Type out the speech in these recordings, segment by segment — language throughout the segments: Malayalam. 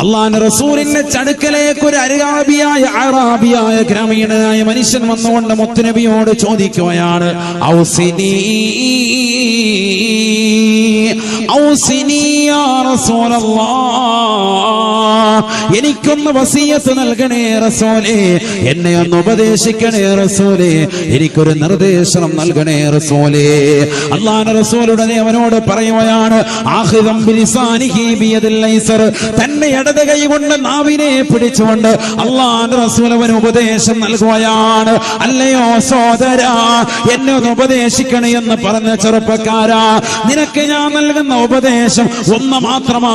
അള്ളാഹുവിന്റെ റസൂലിന്റെ ചടുക്കലേക്ക് ഒരു അറാബിയായ ഗ്രാമീണനായ മനുഷ്യൻ വന്നുകൊണ്ട് മുത്തുനബിയോട് ചോദിക്കുകയാണ്, ഔസിനി യാ റസൂലല്ലാഹ്, എനിക്കൊന്ന് വസിയത്ത് നൽകണേ റസൂലേ, എന്നെ ഒന്ന് ഉപദേശിക്കണേ റസൂലേ, എനിക്കൊരു നിർദ്ദേശം നൽകണേ റസൂലേ. അല്ലാഹുവിന്റെ റസൂലുടനെ അവനോട് പറയുകയാണ്, ആഖിദം ബിലിസാനിഹി ബിയദിൽ ഐസർ, തന്നെ ഇടത് കൈ കൊണ്ട് നാവിനെ പിടിച്ചുകൊണ്ട് അല്ലാഹുവിന്റെ റസൂൽ അവന് ഉപദേശം നൽകുകയാണ്. അല്ലയോ സോദരാ, എന്നെ ഒന്ന് ഉപദേശിക്കണേ എന്ന് പറഞ്ഞ ചെറുപ്പക്കാരാ, നിനക്ക് ഞാൻ നൽകുന്ന ഉപദേശം ഒന്ന് മാത്രമാണ്.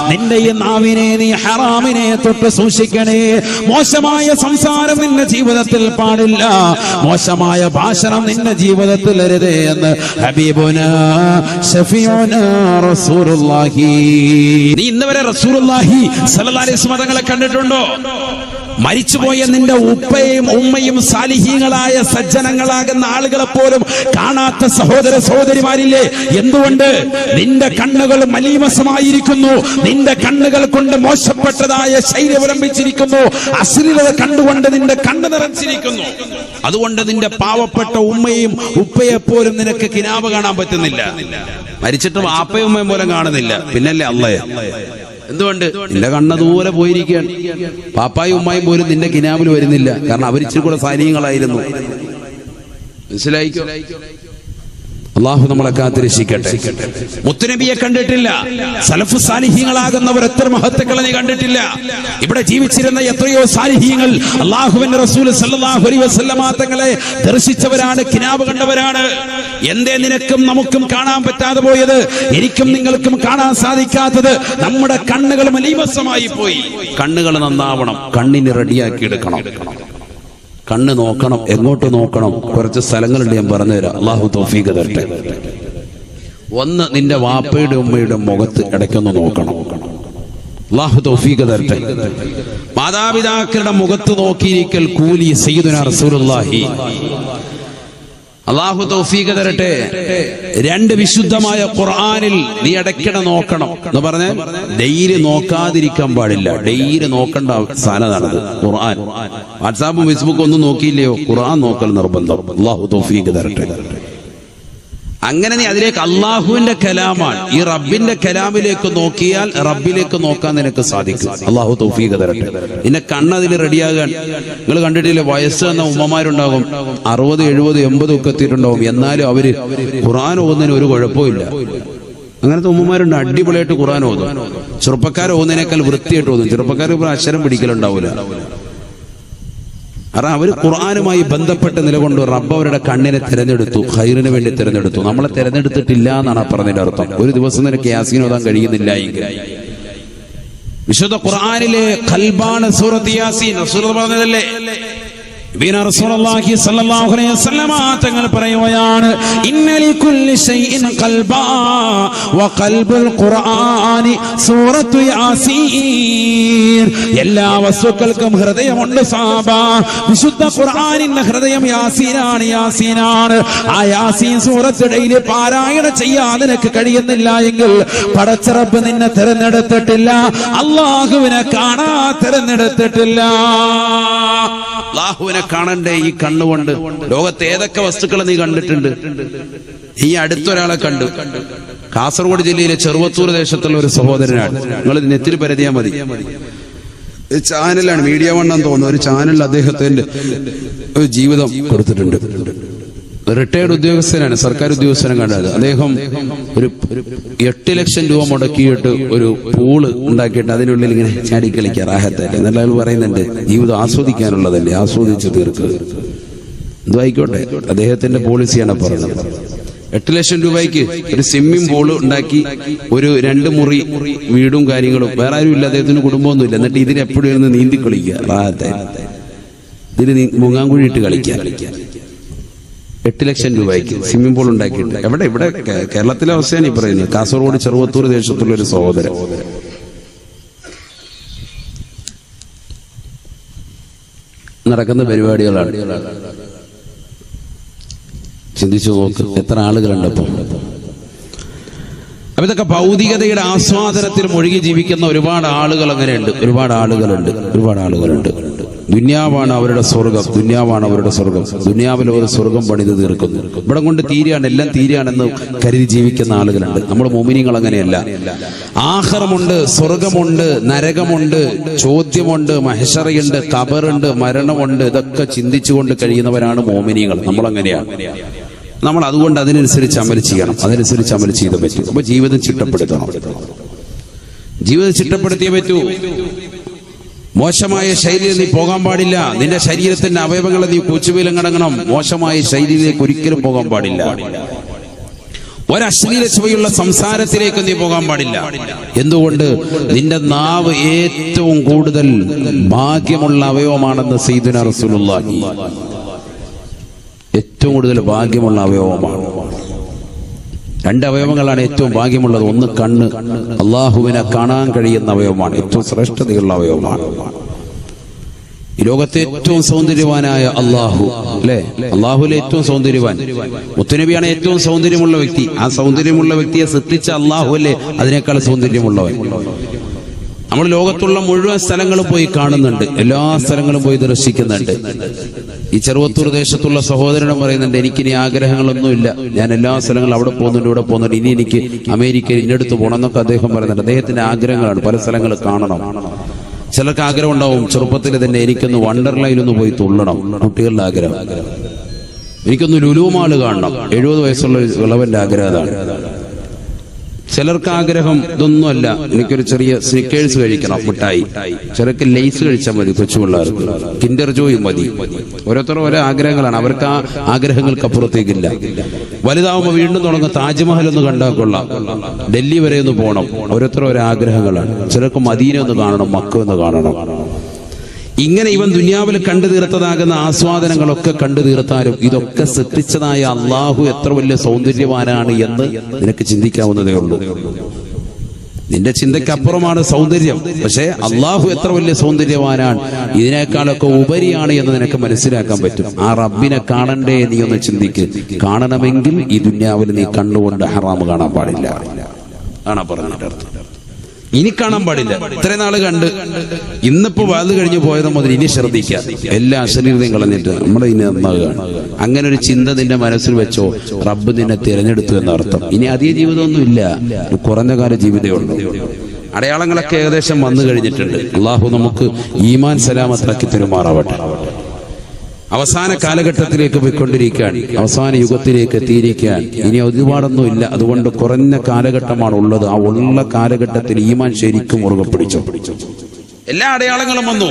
നിന്റെ ഈ നാവിനെ നീ ഹറാമിനെ തൊട്ട് സൂക്ഷിക്കണേ. മോശമായ സംസാരം നിന്റെ ജീവിതത്തിൽ പാടില്ല, മോശമായ ഭാഷണം നിന്റെ ജീവിതത്തിൽ അരുതേ എന്ന് ഹബീബുനാ ശഫീഉനാ റസൂലുള്ളാഹി. നീ ഇന്നുവരെ റസൂലുള്ളാഹി സ്വല്ലല്ലാഹി അലൈഹി വസല്ലം തങ്ങളെ കണ്ടിട്ടുണ്ടോ? മരിച്ചുപോയ നിന്റെ ഉപ്പയും ഉമ്മയും സാലിഹീങ്ങളായ സജ്ജനങ്ങളാകുന്ന ആളുകളെ പോലും കാണാത്ത സഹോദര സഹോദരിമാരില്ലേ? എന്തുകൊണ്ട്? നിന്റെ കണ്ണുകൾ മലീമസമായിരിക്കുന്നു, നിന്റെ കണ്ണുകൾ കൊണ്ട് മോശപ്പെട്ടതായ ശൈലി അവലംബിച്ചിരിക്കുന്നു, അശ്ലീലത കണ്ടുകൊണ്ട് നിന്റെ കണ്ണ് നിറച്ചിരിക്കുന്നു. അതുകൊണ്ട് നിന്റെ പാവപ്പെട്ട ഉമ്മയും ഉപ്പയെപ്പോലും നിനക്ക് കിനാവ് കാണാൻ പറ്റുന്നില്ല. മരിച്ചിട്ട് വാപ്പയും ഉമ്മയും പോലും കാണുന്നില്ല, പിന്നല്ലേ അള്ളയെ. എന്തുകൊണ്ട്? നിന്റെ കണ്ണ് ദൂരെ പോയിരിക്കുകയാണ്. പാപ്പായും ഉമ്മായും പോലും നിന്റെ കിനാവിൽ വരുന്നില്ല, കാരണം അവരിച്ചിരി കൂടെ സാലിഹ്യങ്ങളായിരുന്നു. മനസ്സിലായിക്കോ? അള്ളാഹു നമ്മളെ കാത്തിരക്ഷിക്കട്ടെ. മുത്തുനബിയെ കണ്ടിട്ടില്ല, സലഫ് സാലിഹ്യങ്ങളാകുന്നവർ എത്ര മഹത്തുക്കളെ നീ കണ്ടിട്ടില്ല. ഇവിടെ ജീവിച്ചിരുന്ന എത്രയോ സാലിഹ്യങ്ങൾ അള്ളാഹുവിന്റെ റസൂൽ സല്ലല്ലാഹു അലൈഹി വസല്ലമ തങ്ങളെ ദർശിച്ചവരാണ്, കിനാവ് കണ്ടവരാണ്. എന്തേ നിനക്കും നമുക്കും കാണാൻ പറ്റാതെ പോയത്, എനിക്കും നിങ്ങൾക്കും കാണാൻ സാധിക്കാത്തത്? നമ്മുടെ കണ്ണുകൾ മലീമസമായി പോയി. കണ്ണുകൾ നന്നാവണം, കണ്ണിന് റെഡിയാക്കി എടുക്കണം. കണ്ണ് നോക്കണം, എങ്ങോട്ട് നോക്കണം? കുറച്ച് സ്ഥലങ്ങളുണ്ട്, ഞാൻ പറഞ്ഞുതരാം. അള്ളാഹു തൗഫീഖ് തരട്ടെ. ഒന്ന്, നിന്റെ വാപ്പയുടെ ഉമ്മയുടെ മുഖത്ത് ഇടയ്ക്കൊന്ന് നോക്കണം. അള്ളാഹു തൗഫീഖ് തരട്ടെ. മാതാപിതാക്കളുടെ മുഖത്ത് നോക്കിയിരിക്കൽ കൂലി സയ്യിദുനാ റസൂലുള്ളാഹി. അള്ളാഹു തൗഫീഖ് തരട്ടെ. രണ്ട്, വിശുദ്ധമായ ഖുർആനിൽ നീ ഇടയ്ക്കിടെ നോക്കണം എന്ന് പറഞ്ഞാൽ ഡെയിലി നോക്കാതിരിക്കാൻ പാടില്ല. ഡെയിലി നോക്കേണ്ട സാധനമാണത് ഖുർആൻ. വാട്സാപ്പും ഫേസ്ബുക്കും ഒന്നും നോക്കിയില്ലയോ? ഖുർആൻ നോക്കൽ നിർബന്ധം. അള്ളാഹു തൗഫീഖ് തരട്ടെ. അങ്ങനെ നീ അതിലേക്ക്, അള്ളാഹുവിന്റെ കലാമാണ്, ഈ റബ്ബിന്റെ കലാമിലേക്ക് നോക്കിയാൽ റബ്ബിലേക്ക് നോക്കാൻ നിനക്ക് സാധിക്കും. അള്ളാഹു തൗഫീഖ് തരട്ടെ. നിന്നെ കണ്ണതിൽ റെഡിയാകാൻ. നിങ്ങൾ കണ്ടിട്ടില്ലേ, വയസ്സ് എന്ന ഉമ്മമാരുണ്ടാകും, 60, 70, 80 ഒക്കെ എത്തിയിട്ടുണ്ടാവും, എന്നാലും അവര് ഖുർആൻ ഓതുന്നതിന് ഒരു കുഴപ്പമില്ല. അങ്ങനത്തെ ഉമ്മമാരുണ്ട്, അടിപൊളിയായിട്ട് ഖുർആൻ ഓതും. ചെറുപ്പക്കാർ ഓതുന്നതിനേക്കാൾ വൃത്തിയായിട്ട് ഓതും. ചെറുപ്പക്കാർ ഇപ്പോൾ അക്ഷരം പിടിക്കലുണ്ടാവില്ല. കാരണം അവർ ഖുർആനുമായി ബന്ധപ്പെട്ട് നിലകൊണ്ട് റബ്ബ് അവരുടെ കണ്ണിനെ തിരഞ്ഞെടുത്തു, ഖൈറിന് വേണ്ടി തിരഞ്ഞെടുത്തു. നമ്മളെ തിരഞ്ഞെടുത്തിട്ടില്ല എന്നാണ് പറഞ്ഞതിന്റെ അർത്ഥം. ഒരു ദിവസം നിനക്ക് യാസീൻ ഓതാൻ കഴിയുന്നില്ല എങ്കിൽ, വിശുദ്ധ ഖുർആനിലെ ഖൽബാണ് സൂറത്ത് യാസീൻ. റസൂൽ പറഞ്ഞതല്ലേ, റസൂലുള്ളാഹി സ്വല്ലല്ലാഹു അലൈഹി വസല്ലമ തങ്ങൾ പറയുകയാണ്, ഇന്ന ലികുല്ലി ശൈഇൻ ഖൽബാ വ ഖൽബുൽ ഖുർആനി സൂറത്തു യാസീൻ. എല്ലാ വസ്തുക്കൾക്കും ഹൃദയമുണ്ട് സാബ. വിശുദ്ധ ഖുർആനിന്റെ ഹൃദയം യാസീനാണ്. ആ യാസീൻ സൂറത്ത് ഡെയിലി പാരായണം ചെയ്യാൻ നിനക്ക് കഴിയുന്നില്ല എങ്കിൽ പടച്ച റബ്ബ് നിന്നെ തിരഞ്ഞെടുത്തിട്ടില്ല, അല്ലാഹുവിനെ കാണാൻ തിരഞ്ഞെടുത്തിട്ടില്ല. അല്ലാഹുവിനെ കാണണ്ടേ ഈ കണ്ണുകൊണ്ട്? ലോകത്ത് ഏതൊക്കെ വസ്തുക്കളെ നീ കണ്ടിട്ടുണ്ട്? ഈ അടുത്തൊരാളെ കണ്ടു, കാസർഗോഡ് ജില്ലയിലെ ചെറുവത്തൂർ ദേശത്തുള്ള ഒരു സഹോദരനാണ്. നിങ്ങൾ നെറ്റിൽ പരതിയാൽ മതി. ചാനലാണ്, മീഡിയ വണ്ണെന്ന് തോന്നുന്നു, ഒരു ചാനലിൽ അദ്ദേഹത്തിന്റെ ഒരു ജീവിതം കൊടുത്തിട്ടുണ്ട്. റിട്ടയർഡ് ഉദ്യോഗസ്ഥനാണ്, സർക്കാർ ഉദ്യോഗസ്ഥനെ കണ്ടത്. അദ്ദേഹം ഒരു 8 ലക്ഷം രൂപ മുടക്കിയിട്ട് ഒരു പൂള് ഉണ്ടാക്കിയിട്ട് അതിനുള്ളിൽ ഇങ്ങനെ ചാടിക്കളിക്കുക, റാഹത്തായിട്ട്. എന്നാൽ അയാൾ പറയുന്നുണ്ട്, ജീവിതം ആസ്വദിക്കാനുള്ളതല്ലേ, ആസ്വദിച്ച് തീർക്കുക. എന്തുവായിക്കോട്ടെ, അദ്ദേഹത്തിന്റെ പോളിസിയാണ് പറഞ്ഞത്. 8 ലക്ഷം രൂപയ്ക്ക് ഒരു സ്വിമ്മിംഗ് പൂള് ഉണ്ടാക്കി, ഒരു 2 മുറി വീടും കാര്യങ്ങളും, വേറെ ആരും ഇല്ല, അദ്ദേഹത്തിന് കുടുംബമൊന്നുമില്ല. എന്നിട്ട് ഇതിന് എപ്പോഴും ഇരുന്ന് നീന്തി കളിക്കുക, റാഹത്തായിട്ട്. ഇതിന് മുങ്ങാങ്കുഴി ഇട്ട് കളിക്കുക. 8 ലക്ഷം രൂപയ്ക്ക് സ്വിമ്മിംഗ് പൂൾ ഉണ്ടാക്കിയിട്ട്. ഇവിടെ കേരളത്തിലെ അവസ്ഥയാണ് ഈ പറയുന്നത്. കാസർഗോഡ് ചെറുവത്തൂർ ദേശത്തുള്ള ഒരു സഹോദരൻ നടക്കുന്ന പരിപാടികളാണ്. ചിന്തിച്ചു നോക്ക്, എത്ര ആളുകളുണ്ട് അപ്പം. അപ്പൊ ഇതൊക്കെ ഭൗതികതയുടെ ആസ്വാദനത്തിൽ മുഴുകി ജീവിക്കുന്ന ഒരുപാട് ആളുകൾ അങ്ങനെയുണ്ട്. ഒരുപാട് ആളുകളുണ്ട്. ദുന്യാവാണ് അവരുടെ സ്വർഗം, ദുന്യാവിൽ ഒരു സ്വർഗം പണിത് തീർക്കുന്നു. ഇവിടെ കൊണ്ട് തീരെയാണ്, എല്ലാം തീരെയാണെന്ന് കരുതി ജീവിക്കുന്ന ആളുകളുണ്ട്. നമ്മൾ മുഅ്മിനീങ്ങൾ അങ്ങനെയല്ല. ആഖിറമുണ്ട്, സ്വർഗമുണ്ട്, നരകമുണ്ട്, ചോദ്യമുണ്ട്, മഹ്ശറയുണ്ട്, ഖബറുണ്ട്, മരണമുണ്ട്. ഇതൊക്കെ ചിന്തിച്ചുകൊണ്ട് കഴിയുന്നവരാണ് മുഅ്മിനീങ്ങൾ. നമ്മളങ്ങനെയാണ്. നമ്മൾ അതുകൊണ്ട് അതിനനുസരിച്ച് അമൽ ചെയ്യണം, അതിനനുസരിച്ച് അമൽ ചെയ്തേ പറ്റൂ. അപ്പൊ ജീവിതം ചിട്ടപ്പെടുത്തണം, ജീവിതം ചിട്ടപ്പെടുത്തിയേ പറ്റൂ. മോശമായ ശൈലിയിൽ നീ പോകാൻ പാടില്ല. നിന്റെ ശരീരത്തിന്റെ അവയവങ്ങളെ നീ കൂച്ചുവീലം കടങ്ങണം. മോശമായ ശൈലിയിലേക്ക് ഒരിക്കലും പോകാൻ പാടില്ല. ഒരശ്ലീല ചുവയുള്ള സംസാരത്തിലേക്ക് നീ പോകാൻ പാടില്ല. എന്തുകൊണ്ട്? നിന്റെ നാവ് ഏറ്റവും കൂടുതൽ ഭാഗ്യമുള്ള അവയവമാണെന്ന് സയ്യിദുനാ റസൂലുള്ളാഹി. ഏറ്റവും കൂടുതൽ ഭാഗ്യമുള്ള അവയവമാണ്. രണ്ട് അവയവങ്ങളാണ് ഏറ്റവും ഭാഗ്യമുള്ളത്. ഒന്ന് കണ്ണ്, അള്ളാഹുവിനെ കാണാൻ കഴിയുന്ന അവയവമാണ്, ഏറ്റവും ശ്രേഷ്ഠതയുള്ള അവയവമാണ്. ഈ ലോകത്തെ ഏറ്റവും സൗന്ദര്യവാനായ അള്ളാഹു, അല്ലെ? അള്ളാഹുലെ ഏറ്റവും സൗന്ദര്യവാൻ മുത്തുനബിയാണ് ഏറ്റവും സൗന്ദര്യമുള്ള വ്യക്തി. ആ സൗന്ദര്യമുള്ള വ്യക്തിയെ സൃഷ്ടിച്ച അള്ളാഹു അല്ലേ അതിനേക്കാൾ സൗന്ദര്യമുള്ളവൻ. നമ്മൾ ലോകത്തുള്ള മുഴുവൻ സ്ഥലങ്ങളും പോയി കാണുന്നുണ്ട്, എല്ലാ സ്ഥലങ്ങളും പോയി ദർശിക്കുന്നുണ്ട്. ഈ ചെറുവത്തൂർ ദേശത്തുള്ള സഹോദരനും പറയുന്നുണ്ട്, എനിക്കിനി ആഗ്രഹങ്ങളൊന്നുമില്ല, ഞാൻ എല്ലാ സ്ഥലങ്ങളും അവിടെ പോകുന്നുണ്ട്, ഇവിടെ പോകുന്നുണ്ട്, ഇനി എനിക്ക് അമേരിക്കയിൽ ഇന്നടുത്ത് പോകണം എന്നൊക്കെ അദ്ദേഹം പറയുന്നുണ്ട്. അദ്ദേഹത്തിന്റെ ആഗ്രഹങ്ങളാണ്, പല സ്ഥലങ്ങൾ കാണണം. ചിലർക്ക് ആഗ്രഹം ഉണ്ടാവും, ചെറുപ്പത്തിൽ തന്നെ എനിക്കൊന്ന് വണ്ടർലൈനൊന്ന് പോയി തുള്ളണം, കുട്ടികളുടെ ആഗ്രഹം. എനിക്കൊന്ന് ലുലു മാള് കാണണം, 70 വയസ്സുള്ള ഇളവന്റെ ആഗ്രഹം അതാണ്. ചിലർക്ക് ആഗ്രഹം ഇതൊന്നുമല്ല, എനിക്കൊരു ചെറിയ സ്നിക്കേഴ്സ് കഴിക്കണം, മിഠായി. ചിലർക്ക് ലേസ് കഴിച്ചാൽ മതി, കൊച്ചു പിള്ളേർക്ക് കിൻഡർ ജോയ് മതി. ഓരോരുത്തരും ഓരോ ആഗ്രഹങ്ങളാണ്, അവർക്ക് ആ ആഗ്രഹങ്ങൾക്ക് അപ്പുറത്തേക്കില്ല. വലുതാവുമ്പോൾ വീണ്ടും തുടങ്ങും, താജ്മഹൽ ഒന്ന് കണ്ടാൽ കൊള്ളാം, ഡൽഹി വരെ ഒന്ന് പോകണം. ഓരോരുത്തരും ഓരോ ആഗ്രഹങ്ങളാണ്. ചിലർക്ക് മദീന ഒന്ന് കാണണം, മക്ക ഒന്ന് കാണണം. ഇങ്ങനെ ഇവൻ ദുനിയാവിൽ കണ്ടു തീർത്തതാകുന്ന ആസ്വാദനങ്ങളൊക്കെ കണ്ടു തീർത്താലും ഇതൊക്കെ സൃഷ്ടിച്ചതായ അള്ളാഹു എത്ര വലിയ സൗന്ദര്യവാനാണ് എന്ന് നിനക്ക് ചിന്തിക്കാവുന്നതേ ഉള്ളൂ. നിന്റെ ചിന്തയ്ക്ക് അപ്പുറമാണ് സൗന്ദര്യം. പക്ഷേ അള്ളാഹു എത്ര വലിയ സൗന്ദര്യവാനാണ്, ഇതിനേക്കാളൊക്കെ ഉപരിയാണ് എന്ന് നിനക്ക് മനസ്സിലാക്കാൻ പറ്റും. ആ റബ്ബിനെ കാണണ്ടേ നീ ഒന്ന് ചിന്തിക്ക്. കാണണമെങ്കിൽ ഈ ദുനിയാവിൽ നീ കണ്ണുകൊണ്ട് ഹറാമ് കാണാൻ പാടില്ല ആണാ പറഞ്ഞിട്ട് അർത്ഥം. ഇനി കാണാൻ പാടില്ല. ഇത്രയും നാള് കണ്ട് ഇന്നിപ്പോ വാത് കഴിഞ്ഞു പോയത് മുതൽ ഇനി ശ്രദ്ധിക്കാം, എല്ലാ അശ്ലീലതയും കളഞ്ഞിട്ട് നമ്മുടെ ഇനി നന്നാകുകയാണ്. അങ്ങനെ ഒരു ചിന്ത നിന്റെ മനസ്സിൽ വെച്ചോ, റബ്ബ് നിന്നെ തിരഞ്ഞെടുത്തു എന്നർത്ഥം. ഇനി അധിക ജീവിതമൊന്നും ഇല്ല, കുറഞ്ഞ കാല ജീവിതമേ ഉള്ളൂ. അടയാളങ്ങളൊക്കെ ഏകദേശം വന്നു കഴിഞ്ഞിട്ടുണ്ട്. അള്ളാഹു നമുക്ക് ഈമാൻ സലാമത്താക്കി തെരുമാറാവട്ടെ. അവസാന കാലഘട്ടത്തിലേക്ക് പോയിക്കൊണ്ടിരിക്കുകയാണ്, അവസാന യുഗത്തിലേക്ക് എത്തിയിരിക്കാൻ ഇനി ഒരുപാടൊന്നും ഇല്ല. അതുകൊണ്ട് കുറഞ്ഞ കാലഘട്ടമാണ് ഉള്ളത്. ആ ഉള്ള കാലഘട്ടത്തിൽ ഈമാൻ ശരിക്കും മുറുകെ പിടിച്ചു. എല്ലാ അടയാളങ്ങളും വന്നു.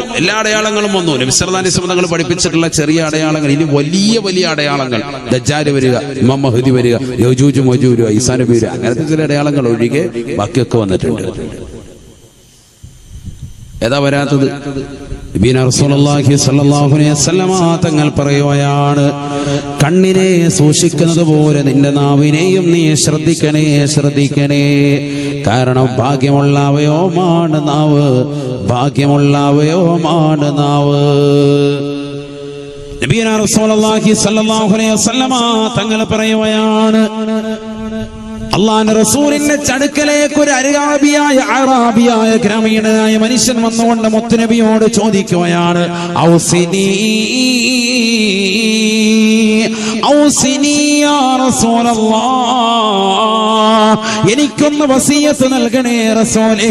നബി സല്ലല്ലാഹു അലൈഹി വസല്ലം തങ്ങൾ പഠിപ്പിച്ചിട്ടുള്ള ചെറിയ അടയാളങ്ങൾ, ഇനി വലിയ വലിയ അടയാളങ്ങൾ, ദജ്ജാൽ വരിക, ഇമാം മഹ്ദി വരിക, യജൂജ് മജൂജ്, ഈസാ നബി വരിക, അങ്ങനത്തെ ചില അടയാളങ്ങൾ ഒഴികെ ബാക്കിയൊക്കെ വന്നിട്ടുണ്ട്. ഏതാ വരാത്തത്? റസൂലുള്ളാഹി സ്വല്ലല്ലാഹു അലൈഹി വസല്ലം തങ്ങൾ പറയുകയാണ്, കണ്ണിനെ സൂക്ഷിക്കുന്നത് പോലെ നിന്റെ നാവിനെയും നീ ശ്രദ്ധിക്കണേ. കാരണം ഭാഗ്യമുള്ള അവയവമാണ് നാവ്. റസൂലുള്ളാഹി സ്വല്ലല്ലാഹു അലൈഹി വസല്ലം തങ്ങൾ പറയുകയാണ്, അള്ളാഹുവിന്റെ റസൂലിന്റെ അടുക്കലേക്ക് ഒരു അറാബിയായ ഗ്രാമീണനായ മനുഷ്യൻ വന്നുകൊണ്ട് മുത്തുനബിയോട് ചോദിക്കുകയാണ്, ഔസിനി യാ റസൂലല്ലാഹ്, എനിക്കൊന്ന് വസിയത്ത് നൽകണേ റസൂലേ,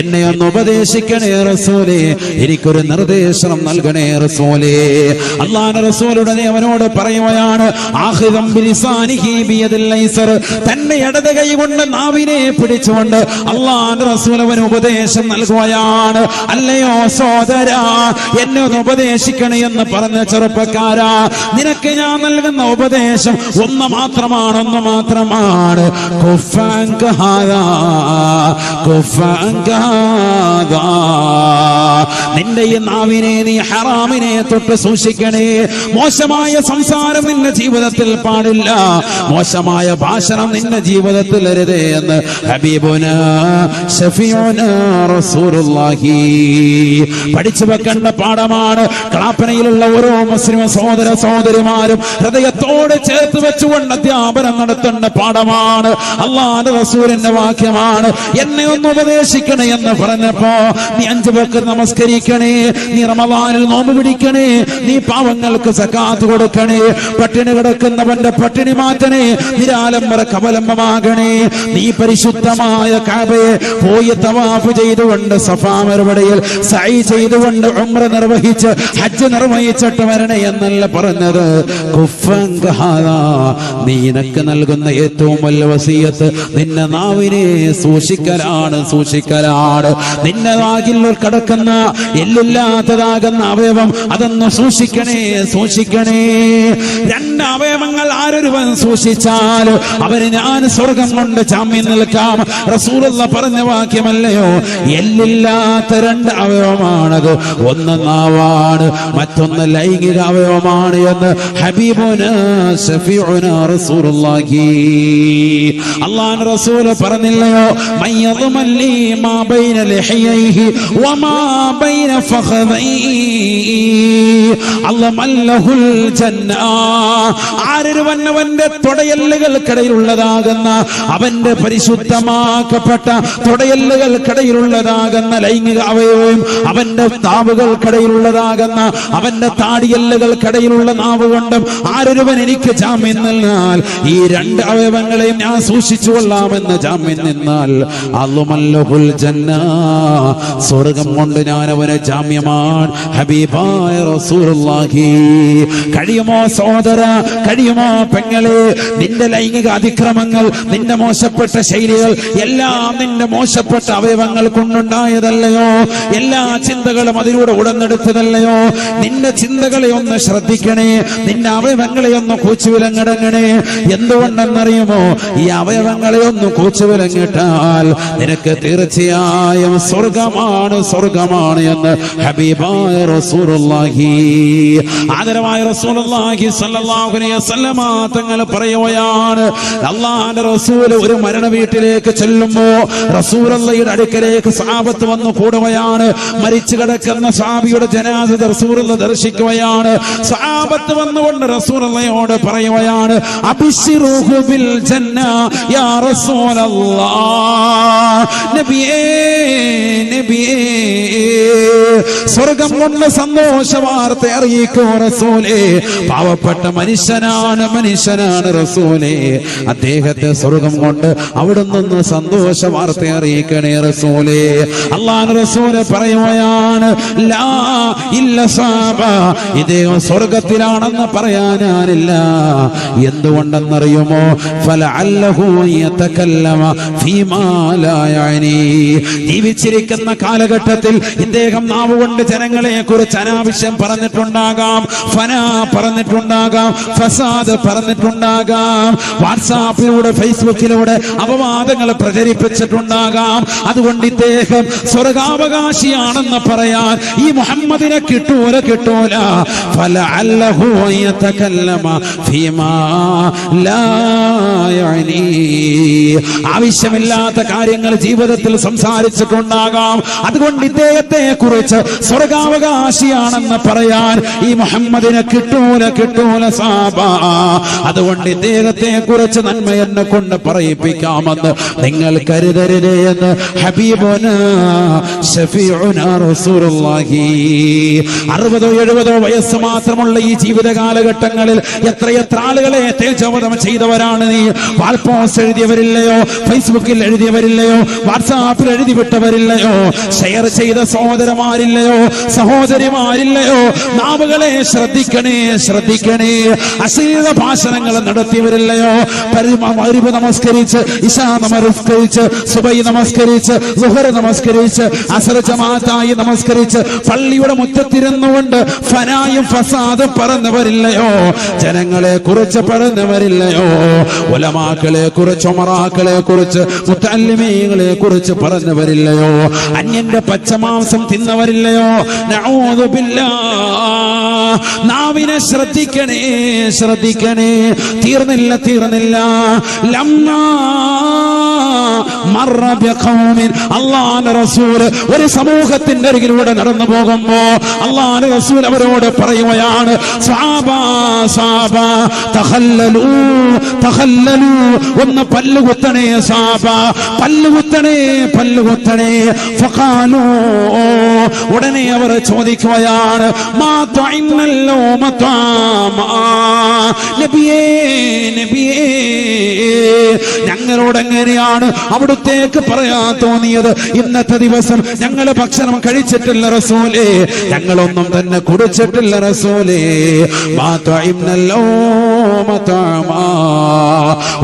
എന്നെ ഒന്ന് ഉപദേശിക്കണേ റസൂലേ, എനിക്കൊരു നിർദ്ദേശം നൽകണേ റസൂലേ. അള്ളാഹുവിന്റെ റസൂലുടെ അവനോട് പറയുകയാണ്, ആഖിദം ബിലിസാനിഹി ബിയദിൽ ഐസർ, തന്നെ ഇടത് കൈ കൊണ്ട് നാവിനെ പിടിച്ചുകൊണ്ട് അള്ളാഹുവിന്റെ റസൂൽ അവന് ഉപദേശം നൽകുകയാണ്. അല്ലയോ സോദരാ, എന്നെ ഒന്ന് ഉപദേശിക്കണേ എന്ന് പറഞ്ഞ ചെറുപ്പക്കാരാ, നിനക്ക് ഞാൻ നൽകുന്ന ഉപദേശം ഒന്ന് മാത്രമാണ്. കുഫ കുഫഅൻക ഹാദാ കുഫഅൻക ഹാദാ. നിന്റെ ഈ നാവിനെ നീ ഹറാമിനെ തൊട്ട് സൂക്ഷിക്കണേ. മോശമായ സംസാരം നിന്റെ ജീവിതത്തിൽ പാടില്ല. മോശമായ ഭാഷണം നിന്റെ ജീവിതത്തിൽ അരുതേ എന്ന് ഹബീബുനാ ശഫീഉനാ റസൂലുള്ളാഹി പഠിച്ചു വെക്കേണ്ട പാഠമാണ്. ക്ലാപ്പനയിലുള്ള ഓരോ മുസ്ലിം സഹോദര സഹോദരിമാരും ഹൃദയത്തോട് ചേർത്ത് വെച്ചുകൊണ്ട് അധ്യാപനം നടത്തേണ്ട പാഠമാണ്. അല്ലാഹുവിന്റെ റസൂലിന്റെ വാക്യമാണ്. എന്നെ ഒന്ന് ഉപദേശിക്കണേ എന്ന് പറഞ്ഞപ്പോ നീ 5 വക്ത് നമസ്കരിക്കണേ, നീ റമദാനിൽ നോമ്പ് പിടിക്കണേ, നീ പാവങ്ങൾക്ക് സകാത്ത് കൊടുക്കണേ, പട്ടിണി കിടക്കുന്നവന്റെ പട്ടിണി മാറ്റണേ, നിരാലംബര കവലംബമാകണേ, നീ പരിശുദ്ധമായ കഅബയെ പോയി തവാഫ് ചെയ്തുകൊണ്ട് സഫാ മറുപടിയിൽ സഅയ് ചെയ്തുകൊണ്ട് ഉംറ നിർവഹിച്ച് ഹജ്ജ് നിർവഹിച്ചിട്ട് വരണേ എന്നല്ല പറഞ്ഞത്. കുഫഅൻക ഹാദാ, നീ നിനക്ക് നൽകുന്ന ഏറ്റവും വലിയ വസിയത്ത് നിന്നെ നാവിനെ സൂക്ഷിക്കലാണ്, സൂക്ഷിക്കലാണ്. നിന്നെ നാകിൽ കിടക്കുന്ന എല്ലില്ലാത്തതാകുന്ന അവയവം അതൊന്ന് സൂക്ഷിക്കണേ, സൂക്ഷിക്കണേ. 2 അവയവങ്ങൾ ആരൊരുവൻ സൂക്ഷിച്ചാൽ അവന് ഞാൻ സ്വർഗം കൊണ്ട് ജാമ്യം നിൽക്കാം. റസൂലുള്ള പറഞ്ഞ വാക്യമല്ലയോ? എല്ലില്ലാത്ത 2 അവയവമാണത്. ഒന്ന് നാവാണ്, മറ്റൊന്ന് ലൈംഗിക അവയവമാണ് എന്ന് ഹബീബുനാ ശഫീഉനാ റസൂലുള്ളാഹി. അല്ലാഹുവിന്റെ റസൂൽ പറഞ്ഞില്ലയോ? മയ്യദ്മല്ലി മാ ബൈന ലഹിയൈഹി വമാ ബൈന ഫഖദൈഹി അല്ലമല്ലഹുൽ ജന്ന. ആരൊരുവന്റെ തുടയല്ലുകൾക്കിടയിലുള്ളതാകുന്ന അവന്റെ പരിശുദ്ധമാക്കപ്പെട്ട തുടയല്ലുകൾക്കിടയിലുള്ളതാകുന്ന ലൈംഗിക അവയവവും അവന്റെ നാവുകൾക്കിടയിലുള്ളതാകുന്ന അവന്റെ താടിയല്ലുകൾക്കിടയിലുള്ള നാവ് കൊണ്ടും ആരൊരുവൻ എനിക്ക് ജാമ്യം നിന്നാൽ ഈ 2 അവയവങ്ങളെയും ഞാൻ സൂക്ഷിച്ചു കൊള്ളാമെന്ന് ജാമ്യം നിന്നാൽ അല്ലമല്ലഹുൽ ജന്ന, സ്വർഗം കൊണ്ട് ഞാൻ അവന് ജാമ്യമാണ്. ഹബീബായ റസൂലുള്ളാഹി. കഴിയുമോ സഹോദര, കഴിയുമോ പെങ്ങളെ? നിന്റെ ലൈംഗിക അതിക്രമങ്ങൾ, നിന്റെ മോശപ്പെട്ട ശൈലികൾ എല്ലാം നിന്റെ മോശപ്പെട്ട അവയവങ്ങൾ കൊണ്ടുണ്ടായതല്ലയോ? എല്ലാ ചിന്തകളും അതിലൂടെ ഉടനെടുത്തതല്ലയോ? നിന്റെ ചിന്തകളെ ഒന്ന് ശ്രദ്ധിക്കണേ, നിന്റെ അവയവങ്ങളെ ഒന്ന് കൂച്ചുവിലങ്ങടങ്ങണേ. എന്തുകൊണ്ടെന്നറിയുമോ? ഈ അവയവങ്ങളെ ഒന്ന് കൂച്ചുവിലങ്ങിട്ടാൽ നിനക്ക് തീർച്ചയായും സ്വർഗമാണ്, സ്വർഗമാണ് എന്ന് ഹബീബായ റസൂലുള്ളാഹി. ആദരവായ റസൂലുള്ളാഹി സ്വല്ലല്ലാഹു അലൈഹി വസല്ലമ തങ്ങൾ പറയുകയാണ്, അല്ലാഹുവിന്റെ റസൂൽ ഒരു മരണ വീട്ടിലേക്ക് ചെല്ലുമ്പോ റസൂലുള്ളാഹിയുടെ അടുക്കലേക്ക് സഹാബത്ത് വന്നു കൂടുകയാണ്. മരിച്ചു കിടക്കുന്ന സഹാബിയുടെ ജനാസ റസൂലുള്ളാഹി ദർശിക്കുകയാണ്. സഹാബത്ത് വന്നുകൊണ്ട് റസൂലുള്ളാഹിയോട് പറയുകയാണ്, അബ്ശിറൂഹു ബിൽ ജന്ന യാ റസൂലല്ലാഹ്. നബിയേ, നബിയേ, സ്വർഗം കൊണ്ട് സന്തോഷ വാർത്ത അറിയിക്കൂ റസൂലേ. പാവപ്പെട്ട മനുഷ്യനാണ്, മനുഷ്യനാണ് റസൂലേ. അദ്ദേഹത്തെ സ്വർഗം കൊണ്ട് അവിടുന്ന് സന്തോഷ വാർത്ത അറിയിക്കണേ റസൂലേ. അല്ലാഹുവിന്റെ റസൂല് പറയുകയാണ്, ലാ ഇല്ല സാബ, ഇദ്ദേഹം സ്വർഗത്തിലാണെന്ന് പറയാനില്ല. എന്തുകൊണ്ടെന്നറിയുമോ? ഫലഅല്ലഹു യതകല്ലമ ഫീമാ ലാ യഅനി. ജീവിച്ചിരിക്കുന്ന കാലഘട്ടത്തിൽ ഇദ്ദേഹം നാവ് കൊണ്ട് ജനങ്ങളെ കുറിച്ച് അനാവശ്യം പറഞ്ഞിട്ടുണ്ടാകാം, ഫനാ പറഞ്ഞിട്ടുണ്ടാകാം, ഫസാദ് പറഞ്ഞിട്ടുണ്ടാകാം, വാട്സാപ്പിലൂടെ ഫേസ്ബുക്കിലൂടെ അപവാദങ്ങൾ പ്രചരിപ്പിച്ചിട്ടുണ്ടാകാം. അതുകൊണ്ട് ഇദ്ദേഹം സ്വർഗാവകാശിയാണെന്ന് പറയാൻ ഈ മുഹമ്മദിനെ കിട്ടൂല, കിട്ടൂല. ഫലഅല്ലഹു യതകല്ലമ ഫീമാ ലാ യഅനി. ആവശ്യമില്ലാത്ത കാര്യങ്ങൾ ജീവിതത്തിൽ സംസാരിച്ചിട്ടുണ്ടാകാം. അതുകൊണ്ട് ഇദ്ദേഹത്തെ കുറിച്ച് സ്വർഗാവകാശിയാണെന്ന് പറയാൻ ഈ മുഹമ്മദിനെ കിട്ടൂല, കിട്ടൂല സാബ. അതുകൊണ്ട് ഇദ്ദേഹത്തെ കുറിച്ച് നന്മ എന്നെ കൊണ്ട് പറയിപ്പിക്കാമെന്ന് നിങ്ങൾ കരുതരുതേ എന്ന് ഹബീബുനാ ശഫീഉനാ റസൂലുള്ളാഹി. 60-70 വയസ്സ് മാത്രമുള്ള ഈ ജീവിത കാലഘട്ടങ്ങളിൽ എത്രയെത്ര ആളുകളെ തേജോവധം ചെയ്തവരാണ് നീ. വാൾ പോസ്റ്റ് എഴുതിയവരില്ലയോ? ഫേസ്ബുക്കിൽ എഴുതിയവരില്ലയോ? വാട്സാപ്പിൽ എഴുതി വിട്ടവരില്ലയോ? ഷെയർ ചെയ്ത സഹോദരന്മാരില്ലയോ? സഹോദരിമാരില്ലയോ? നാവുകളെ ശ്രദ്ധിക്കണേ, ശ്രദ്ധിക്കണേ. അശ്ലീല ഭാഷണങ്ങൾ നടത്തിയവരില്ലയോ? മഗ്രിബ് നമസ്കരിച്ച്, ഇശാ നമസ്കരിച്ച്, സുബൈ നമസ്കരിച്ച്, ളുഹർ നമസ്കരിച്ച്, അസ്ർ ജമാഅത്തായി നമസ്കരിച്ച് പള്ളിയുടെ മുറ്റത്തിരുന്നുകൊണ്ട് ഫനായും ഫസാദും പറഞ്ഞവരില്ലയോ? ജനങ്ങളെ കുറിച്ച് പറഞ്ഞവരില്ലയോ? ഉലമാക്കളെ കുറിച്ച് കുറിച്ച്, ഉമറാക്കളെ കുറിച്ച്, മുത്തഅല്ലിമീങ്ങളെ കുറിച്ച് പറഞ്ഞവരില്ലയോ? അന്യന്റെ പച്ചമാംസം തിന്നവരില്ലയോ? നഊദു ബില്ലാഹ്. നാവിനെ ശ്രദ്ധിക്കണേ, ശ്രദ്ധിക്കണേ. തീർന്നില്ല. ലമ്മാ മർറ ബിഖൗമിൻ. അല്ലാഹുവിന്റെ റസൂൽ ഒരു സമൂഹത്തിന്റെ അരികിലൂടെ നടന്നു പോകുമ്പോ അല്ലാഹുവിന്റെ റസൂൽ അവരോട് പറയുകയാണ്, സ്വഹാബാ തഖല്ലലൂ ഒന്ന് പല്ലുകുത്തണേ സ്വഹാബാ, പല്ലുകുത്തണേ. ഫഖാലൂ, ഉടനെ അവർ ചോദിക്കുകയാണ്, മാ തഇന്നല്ലോ മതാമാ. നബിയേ ഞങ്ങളോട് എങ്ങനെയാണ് അവിടുത്തേക്ക് പറയാൻ തോന്നിയത്? ഇന്നത്തെ ദിവസം ഞങ്ങൾ ഭക്ഷണം കഴിച്ചിട്ടില്ല റസൂലേ, ഞങ്ങളൊന്നും തന്നെ കുടിച്ചിട്ടില്ല റസൂലേ.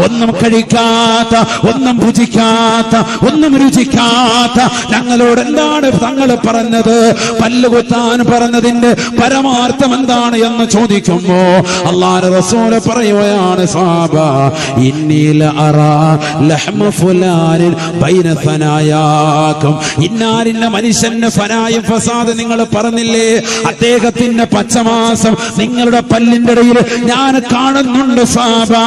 ഒന്നും കഴിക്കാത്ത, ഒന്നും ഭുജിക്കാത്ത, ഒന്നും രുചിക്കാത്ത ഞങ്ങളോട് എന്താണ് തങ്ങൾ പറഞ്ഞത്? പല്ലുകുത്താൻ പറഞ്ഞതിന്റെ പരമാർത്ഥം എന്താണ് എന്ന് ചോദിക്കുമ്പോ അല്ലാഹുവിന്റെ റസൂൽ പറയുകയാണ്, സ്വഹാബാ ഇന്നീല അറാ ലഹ്മ ഫുലാനിൻ ബൈന ഫനായാകും. ഇന്നാലിന്റെ മനുഷ്യന്റെ ഫനായും ഫസാദ് നിങ്ങൾ പറഞ്ഞില്ലേ, അദ്ദേഹത്തിന്റെ പച്ചമാസം നിങ്ങളുടെ പല്ലിന്റെ ഇടയിൽ ഞാൻ കാണുന്നുണ്ട് സ്വഹാബാ,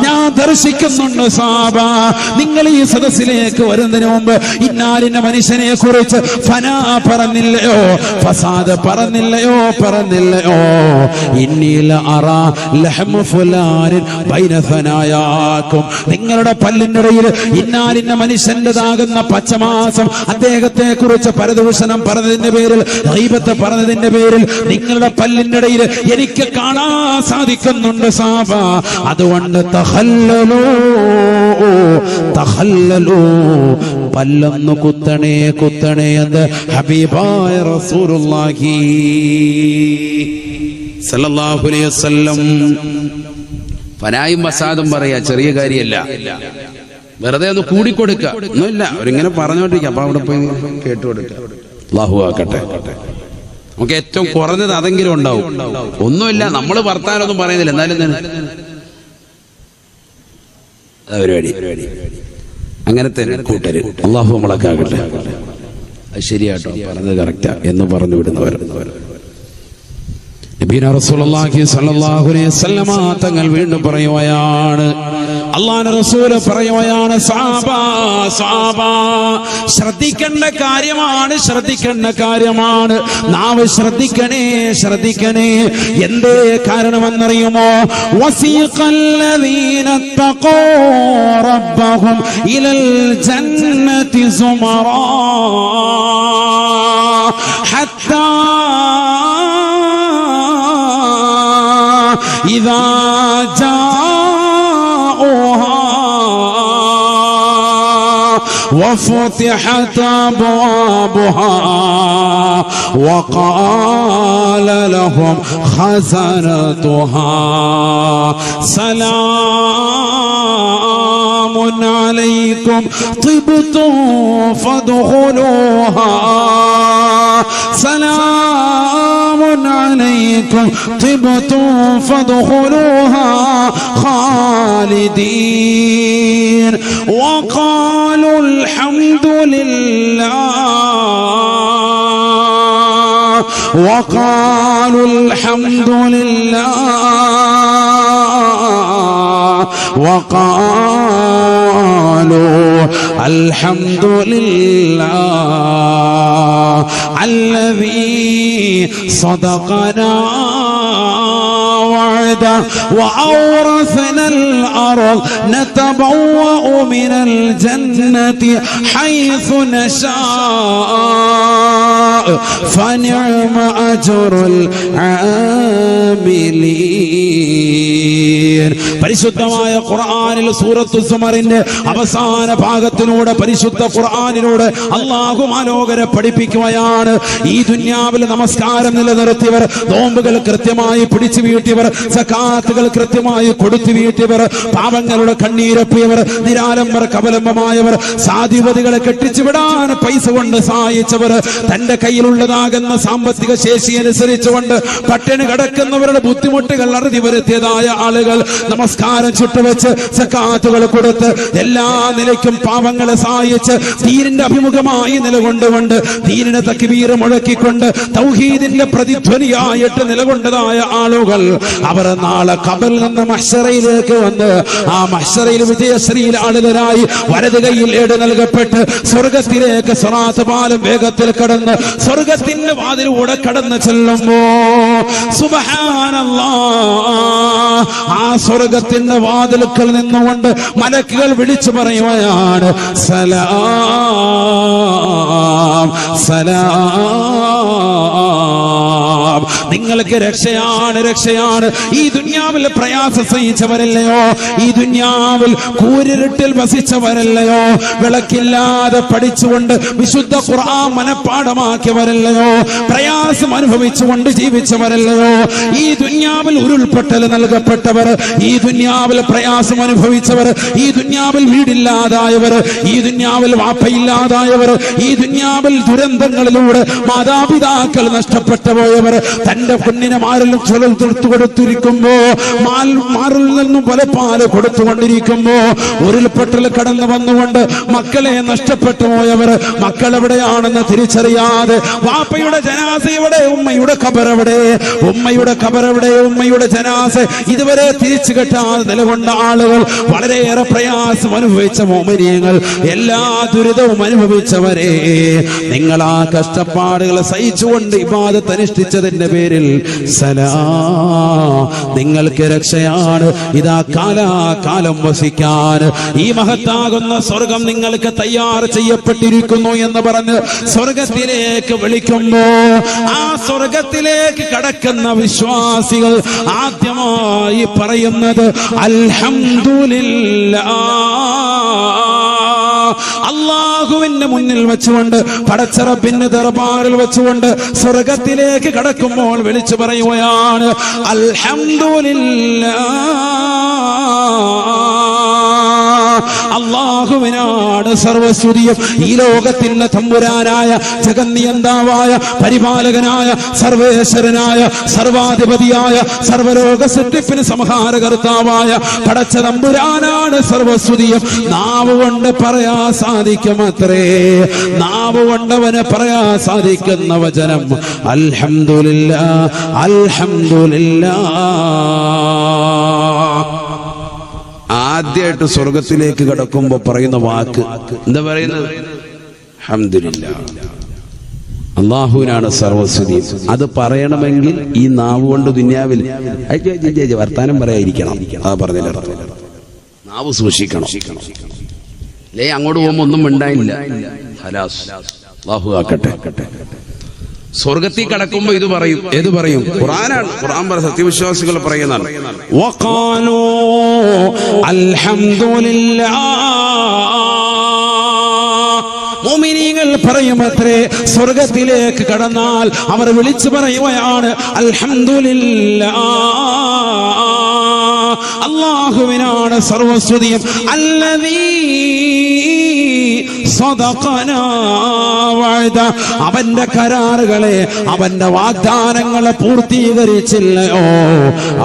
ഞാൻ ദർശിക്കുന്നുണ്ട് സ്വഹാബാ. നിങ്ങൾ ഈ സദസ്സിലേക്ക് വരുന്നതിന് മുമ്പ് ഇന്നാലിന്റെ മനുഷ്യനെ കുറിച്ച് ഫനാ പറഞ്ഞില്ലയോ, ഫസാദ് പറഞ്ഞില്ലയോ? ഇന്നീല അറാ ലഹ്മ ഫുലാനിൻ ബൈന ഫനായാകും. നിങ്ങളുടെ പല്ലിന്റെ ഇടയിൽ ഇന്നാലിന്റെ മനുഷ്യന്റേതാകുന്ന പച്ചമാസം അദ്ദേഹത്തെ കുറിച്ച് പരദൂഷണം പറഞ്ഞതിന്റെ പേരിൽ, ഗീബത്ത് പറഞ്ഞതിന്റെ പേരിൽ നിങ്ങളുടെ പല്ലിന്റെ ഇടയിൽ എനിക്ക് കാണാൻ സാധിക്കുന്നുണ്ട് സാബാ. അതുകൊണ്ട് തഖല്ലലൂ, പല്ലൊന്നു കുത്തണേ എന്ന് ഹബീബായ റസൂലുള്ളാഹി സല്ലല്ലാഹു അലൈഹി വസല്ലം. ഫനായും വസാദും പറയാ ചെറിയ കാര്യമല്ല, വെറുതെ ഒന്ന് കൂടിക്കൊടുക്കുക ഒന്നുമില്ല. അവരിങ്ങനെ പറഞ്ഞോണ്ടിരിക്കുക, അപ്പൊ അവിടെ പോയി കേട്ടുകൊടുക്കുക. അല്ലാഹു ആക്കട്ടെ. നമുക്ക് ഏറ്റവും കുറഞ്ഞത് അതെങ്കിലും ഉണ്ടാവും. ഒന്നുമില്ല, നമ്മൾ വർത്താനൊന്നും പറയുന്നില്ല, എന്നാലും പരിപാടി അങ്ങനത്തെ കൂട്ടര്. അല്ലാഹു നമ്മളൊക്കെ ആകട്ടെ. അത് ശരിയാട്ടോ, പറഞ്ഞത് കറക്റ്റാ എന്ന് പറഞ്ഞു വിടുന്നവർ. നബിന റസൂലുള്ളാഹി സ്വല്ലല്ലാഹു അലൈഹി വസല്ലമ തങ്ങൾ വീണ്ടും പറയുകയാണ്, അല്ലാഹുവിന്റെ റസൂൽ പറയുകയാണ്, സ്വഹാബാ ശ്രദ്ധിക്കേണ്ട കാര്യമാണ്. നാവ് ശ്രദ്ധിക്കണേ. എന്തേ കാരണമെന്നറിയുമോ? വസീഖല്ലദീന തഖൂ റബ്ബഹും ഇലൽ ജന്നതി സുമറാ ഹത്താ إذا جاءوها وفتحت أبوابها وقال لهم خزنتها سلام عليكم طبتم فادخلوها سلام عليكم طبتم فادخلوها خالدين وقالوا الحمد لله وقالوا الحمد لله وقالوا الحمد لله الذي صدقنا وعده وأورثنا الأرض نتبوأ من الجنة حيث نشاء فنعم أجر العاملين. പരിശുദ്ധമായ ഖുർആനിൽ സൂറത്തു സുമറിന്റെ അവസാന ഭാഗത്തിലൂടെ പരിശുദ്ധ ഖുർആനിലൂടെ അല്ലാഹു മാലോകരെ പഠിപ്പിക്കുകയാണ്. ഈ ദുനിയാവിൽ നമസ്കാരം നിലനിർത്തിയവർ, നോമ്പുകൾ കൃത്യമായി പിടിച്ചു വീട്ടിയവർ, സകാത്തുകൾ കൃത്യമായി കൊടുത്തു വീട്ടിയവർ, പാവങ്ങളുടെ കണ്ണീരൊപ്പിയവർ, നിരാലംബർ കവലംബമായവർ, സാധുവതികളെ കെട്ടിച്ചുവിടാൻ പൈസ കൊണ്ട് സഹായിച്ചവർ, തന്റെ കയ്യിലുള്ളതാകുന്ന സാമ്പത്തിക ശേഷി അനുസരിച്ചുകൊണ്ട് പട്ടിണി കിടക്കുന്നവരുടെ ബുദ്ധിമുട്ടുകൾ അറുതി വരുത്തിയതായ ആളുകൾ, നമസ്കാരം ചുട്ടുവെച്ച് സകാത്തുകൾ കൊടുത്ത് എല്ലാ നിലയ്ക്കും പാവങ്ങളെ സഹായിച്ച് ദീനിന്റെ അഭിമുഖമായി നിലകൊണ്ടുകൊണ്ട് ദീനിനെ തക്ബീർ മുഴക്കിക്കൊണ്ട് തൗഹീദിന്റെ പ്രതിധ്വനിയായിട്ട് നിലകൊണ്ടതായ ആളുകൾ അവർ നാളെ ഖബറിൽ നിന്ന് മഹ്ശറയിലേക്ക് വന്ന് ആ മഹ്ശറയിൽ വിജയശ്രീലാളിതരായി വലത് കൈയിൽ ഏട് നൽകപ്പെട്ട് സ്വർഗത്തിലേക്ക് സിറാത്ത് പാലം വേഗത്തിൽ കടന്ന് സ്വർഗത്തിന്റെ വാതിലൂടെ കടന്നു ചെല്ലുമ്പോ സുബ്ഹാനല്ലാഹ് ആ സ്വർഗത്തിന്റെ വാതിൽക്കൽ നിന്നുകൊണ്ട് മലക്കുകൾ വിളിച്ചു പറയുകയാണ് സലാം സലാം, നിങ്ങൾക്ക് രക്ഷയാണ് രക്ഷയാണ്. ഈ ദുനിയാവിൽ പ്രയാസം സഹിച്ചവരല്ലയോ, ഈ ദുനിയാവിൽ കൂരിരുട്ടിൽ വസിച്ചവരല്ലയോ, വിളക്കില്ലാതെ പഠിച്ചുകൊണ്ട് വിശുദ്ധ ഖുർആൻ മനപ്പാഠമാക്കിയവരല്ലയോ, പ്രയാസം അനുഭവിച്ചുകൊണ്ട് ജീവിച്ചവരല്ലയോ, ഈ ദുനിയാവിൽ ഉരുൾപൊട്ടൽ നൽകപ്പെട്ടവർ, ഈ ദുനിയാവിൽ പ്രയാസം അനുഭവിച്ചവർ, ഈ ദുനിയാവിൽ വീടില്ലാതായവർ, ഈ ദുനിയാവിൽ വാപ്പയില്ലാതായവർ, ഈ ദുനിയാവിൽ ദുരന്തങ്ങളിലൂടെ മാതാപിതാക്കൾ നഷ്ടപ്പെട്ടു പോയവർ, തന്റെ കുഞ്ഞിനെ മാറിലും ചുഴൽ തീർത്തു കൊടുത്തിരിക്കുമ്പോ മാറിൽ നിന്നും പല പാല് കൊടുത്തുകൊണ്ടിരിക്കുമ്പോ ഉരുൾപൊട്ടൽ കടന്നു വന്നുകൊണ്ട് മക്കളെ നഷ്ടപ്പെട്ടു പോയവർ, മക്കൾ എവിടെയാണെന്ന് തിരിച്ചറിയാതെ വാപ്പയുടെ ജനാസ എവിടെ, ഉമ്മയുടെ ഖബറെവിടെ, ഉമ്മയുടെ ഖബറെവിടെ, ഉമ്മയുടെ ജനാസ ഇതുവരെ തിരിച്ചു കെട്ടാതെ നിലകൊണ്ട ആളുകൾ, വളരെയേറെ പ്രയാസം അനുഭവിച്ച മോമിനിയങ്ങൾ, എല്ലാ ദുരിതവും അനുഭവിച്ചവരെ, നിങ്ങൾ ആ കഷ്ടപ്പാടുകൾ സഹിച്ചുകൊണ്ട് ഇബാദത്ത് അനുഷ്ഠിച്ചതിന്റെ പേരിൽ നിങ്ങൾക്ക് രക്ഷയാണ്. ഇതാ കാലാകാലം വസിക്കാൻ ഈ മഹത്താകുന്ന സ്വർഗം നിങ്ങൾക്ക് തയ്യാർ ചെയ്യപ്പെട്ടിരിക്കുന്നു എന്ന് പറഞ്ഞ് സ്വർഗത്തിലേക്ക് വിളിക്കുമ്പോ ആ സ്വർഗത്തിലേക്ക് കടക്കുന്ന വിശ്വാസികൾ ആദ്യമായി പറയുന്നത് അൽഹംദുലില്ലാഹ്. അല്ലാഹുവിന്റെ മുന്നിൽ വെച്ചുകൊണ്ട് പടച്ച റബ്ബിന്റെ ദർബാറിൽ വെച്ചുകൊണ്ട് സ്വർഗത്തിലേക്ക് കടക്കുമ്പോൾ വിളിച്ചു പറയുകയാണ് അൽഹംദുലില്ലാഹ്. അല്ലാഹുവിനാണ് സർവസ്തുതിയും. ഈ ലോകത്തിന്റെ തമ്പുരാനായ ജഗന്നിയന്താവായ പരിപാലകനായ സർവേശ്വരനായ സർവാധിപതിയായ സർവലോക സൃഷ്ടിപ്പിന് സംഹാരകർത്താവായ പടച്ച തമ്പുരാനാണ് സർവസ്തുതിയും. നാവ് കൊണ്ട് പറയാൻ സാധിക്കുമത്രേ, നാവ് കൊണ്ടവന് പറയാൻ സാധിക്കുന്ന വചനം അൽഹംദുലില്ലാഹ് അൽഹംദുലില്ലാഹ്. ആദ്യമായിട്ട് സ്വർഗത്തിലേക്ക് കടക്കുമ്പോ പറയുന്ന വാക്ക് എന്താ പറയുന്നത്? അൽഹംദുലില്ലാഹ്. അല്ലാഹുവിനാണ് സർവസ്തുതി. അത് പറയണമെങ്കിൽ ഈ നാവ് കൊണ്ട് ദുനിയാവിൽ വർത്താനം പറയാതിരിക്കണം. അതാ പറഞ്ഞതിന്റെ അർത്ഥം. നാവ് സൂക്ഷിക്കണം. അല്ലേ അങ്ങോട്ട് പോകുമ്പോ ഒന്നും മിണ്ടായില്ല. ഹലാസ്. അല്ലാഹു ആക്കട്ടെ. സ്വർഗത്തിൽ കടക്കുമ്പോ ഇത് പറയും. ഏത് പറയും? ഖുർആനാണ്. ഖുർആൻ പറ സത്യവിശ്വാസികൾ പറയുന്നതാണ്. വഖാലൂ അൽഹംദുലില്ലാഹ്. മുഅ്മിനീങ്ങൾ പറയുമത്രേ, സ്വർഗത്തിലേക്ക് കടന്നാൽ അവർ വിളിച്ചു പറയുകയാണ് അൽഹംദുലില്ലാഹ്. അല്ലാഹുവിനാണ് സർവസ്തുതിയും. അല്ലദീ സദഖനാ വഅദ. അവന്റെ കരാറുകളെ, അവന്റെ വാഗ്ദാനങ്ങളെ പൂർത്തീകരിച്ചില്ലയോ?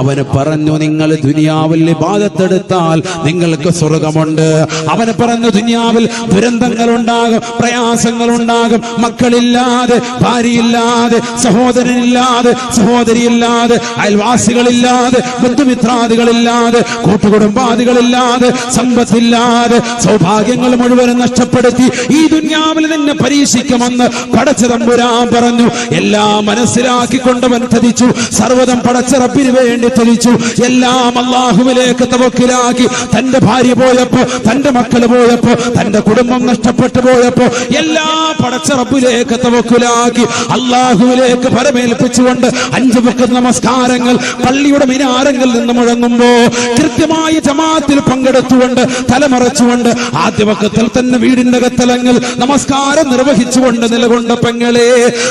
അവന് പറഞ്ഞു നിങ്ങൾ ദുനിയാവിൽ ഇബാദത്തെടുത്താൽ നിങ്ങൾക്ക് സ്വർഗമുണ്ട്. അവന് പറഞ്ഞു ദുനിയാവിൽ ദുരന്തങ്ങൾ ഉണ്ടാകും, പ്രയാസങ്ങൾ ഉണ്ടാകും, മക്കളില്ലാതെ, ഭാര്യയില്ലാതെ, സഹോദരനില്ലാതെ, സഹോദരിയില്ലാതെ, അയൽവാസികളില്ലാതെ, ബന്ധുമിത്രാദികളില്ലാതെ, കൂട്ടുകുടുംബാദികളില്ലാതെ, സമ്പത്തില്ലാതെ, സൗഭാഗ്യങ്ങൾ മുഴുവനും നഷ്ടപ്പെടുത്തി ഈ ദുനിയാവിൽ നിന്നെ പരീക്ഷിക്കുമെന്ന് പടച്ച തമ്പുരാൻ പറഞ്ഞു. എല്ലാം മനസ്സിലാക്കിക്കൊണ്ടവൻ ധരിച്ചു, സർവ്വതം പടച്ച റബ്ബിന് വേണ്ടി ധരിച്ചു. എല്ലാം അല്ലാഹുവിലേക്ക് തവക്കുലാക്കി. തന്റെ ഭാര്യ പോയപ്പോ, തന്റെ മക്കള് പോയപ്പോ, തന്റെ കുടുംബം നഷ്ടപ്പെട്ടു പോയപ്പോ എല്ലാം പടച്ച റബ്ബിലേക്ക് തവക്കുലാക്കി. അല്ലാഹുവിലേക്ക് പരമേൽപ്പിച്ചുകൊണ്ട് 5 വക്ത് നമസ്കാരങ്ങൾ പള്ളിയുടെ മിനാരങ്ങളിൽ നിന്ന് മുഴങ്ങുമ്പോ കൃത്യമായി ജമാഅത്തിൽ പങ്കെടുത്തുകൊണ്ട് തലമറച്ചുകൊണ്ട് ആദ്യ വക്തത്തിൽ തന്നെ വീടിന്റെ ഇരുകത്തലങ്ങൾ നമസ്കാരം നിർവഹിച്ചുകൊണ്ട് നിലകൊണ്ട പെങ്ങളെ,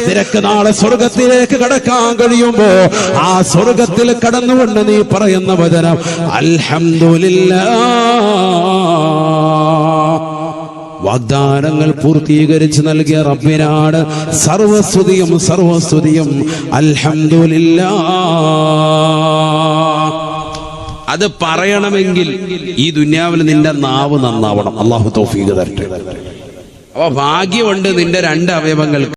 നിനക്ക് നാളെ സ്വർഗത്തിലേക്ക് കടക്കാൻ കഴിയുമ്പോ ആ സ്വർഗത്തിൽ കടന്നുകൊണ്ട് നീ പറയുന്ന വചനം അൽഹംദുലില്ലാഹ്. വാഗ്ദാനങ്ങൾ പൂർത്തീകരിച്ച് നൽകിയ റബ്ബിനാണ് സർവസ്തുതിയും സർവസ്തുതിയും. അൽഹംദുലില്ലാഹ്. അത് പറയണമെങ്കിൽ ഈ ദുനിയാവിൽ നിന്റെ നാവ് നന്നാവണം. അല്ലാഹു തൗഫീഖ് തരട്ടെ. അപ്പൊ ഭാഗ്യമുണ്ട് നിന്റെ രണ്ട് അവയവങ്ങൾക്ക്.